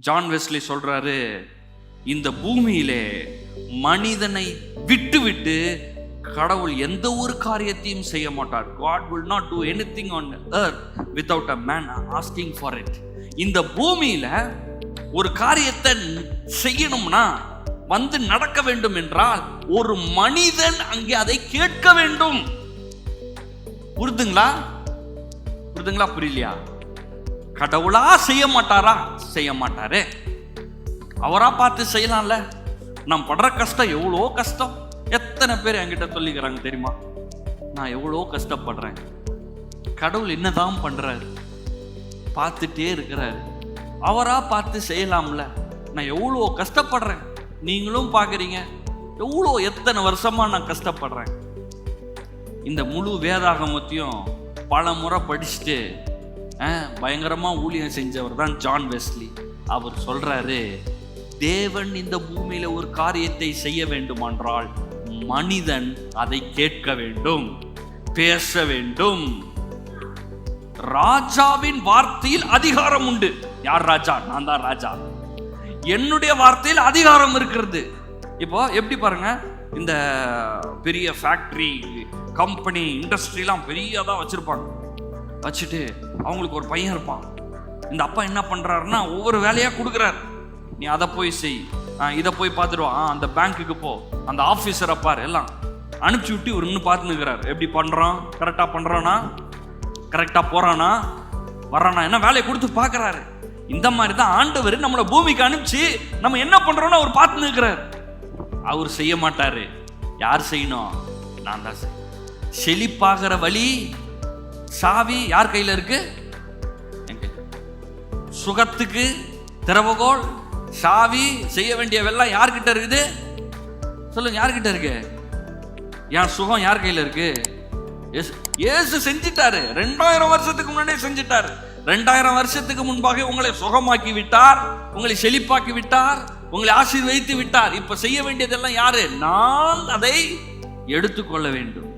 John Wesley சொல்றாரு, இந்த பூமியிலே மனிதனை விட்டு விட்டு கடவுள் எந்த ஒரு காரியத்தையும் செய்ய மாட்டார். God will not do anything on earth without a man asking for it. இந்த பூமியில ஒரு காரியத்தை செய்யணும்னா வந்து நடக்க வேண்டும் என்றால் ஒரு மனிதன் அங்கே அதை கேட்க வேண்டும். புரியுதுங்களா? புரியலையா? கடவுளா செய்ய மாட்டாரா? செய்ய மாட்டாரே. அவரா பார்த்து செய்யலாம்ல. நான் படுற கஷ்டம் எவ்வளோ கஷ்டம். எத்தனை பேர் என்கிட்ட சொல்லிக்கிறாங்க தெரியுமா, நான் எவ்வளோ கஷ்டப்படுறேன், கடவுள் என்னதான் பண்றாரு, பார்த்துட்டே இருக்கிறாரு, அவரா பார்த்து செய்யலாம்ல, நான் எவ்வளோ கஷ்டப்படுறேன், நீங்களும் பார்க்குறீங்க எவ்வளோ எத்தனை வருஷமா நான் கஷ்டப்படுறேன். இந்த முழு வேதாகமத்தையும் பல முறை படிச்சுட்டு பயங்கரமா ஊழியம் செஞ்சவர் தான் ஜான் வெஸ்லி. அவர் சொல்றாரு, தேவன் இந்த பூமியில ஒரு காரியத்தை செய்ய வேண்டுமென்றால் மனிதன் அதை கேட்க வேண்டும், பேச வேண்டும். ராஜாவின் வார்த்தையில் அதிகாரம் உண்டு. யார் ராஜா? நான் தான் ராஜா. என்னுடைய வார்த்தையில் அதிகாரம் இருக்கிறது. இப்போ எப்படி பாருங்க, இந்த பெரிய ஃபேக்டரி, கம்பெனி, இண்டஸ்ட்ரிலாம் பெரியதான் வச்சிருப்பாங்க. வச்சுட்டு அவங்களுக்கு ஒரு பையன் இருப்பான். இந்த அப்பா என்ன பண்றாருன்னா ஒவ்வொரு வேலையா கொடுக்குறாரு. நீ அதை போய் செய், இதை போய் பார்த்துடுவான், அந்த பேங்க்குக்கு போ, அந்த ஆஃபீஸரை பாரு, எல்லாம் அனுப்பிச்சி விட்டு இவர் இன்னும் பார்த்துன்னுக்கிறார். எப்படி பண்றான், கரெக்டாக பண்றானா, கரெக்டாக போறானா, வர்றானா, என்ன வேலையை கொடுத்து பார்க்குறாரு. இந்த மாதிரி தான் ஆண்டவர் நம்மளை பூமிக்கு அனுப்பிச்சு நம்ம என்ன பண்றோம்னு அவர் பார்த்து நிற்கிறார். அவர் செய்ய மாட்டாரு. யார் செய்யணும்? நான் தான் செய்யணும். செழிப்பாகிற வழி சாவி யார் கையில் இருக்கு? சுகத்துக்கு திறவுகோல் சாவி, செய்ய வேண்டிய வெள்ளம் யார்கிட்ட இருக்குது? சொல்லுங்க, யார்கிட்ட இருக்கு? என் சுகம் யார் கையில் இருக்கு? இயேசு செஞ்சிட்டாரு. 2000 வருஷத்துக்கு முன்னாடியே செஞ்சிட்டாரு. 2000 வருஷத்துக்கு முன்பாக உங்களை சுகமாக்கி விட்டார், உங்களை செழிப்பாக்கி விட்டார், உங்களை ஆசீர்வதித்து விட்டார். இப்ப செய்ய வேண்டியதெல்லாம் யாரு? நான் அதை எடுத்துக்கொள்ள வேண்டும்.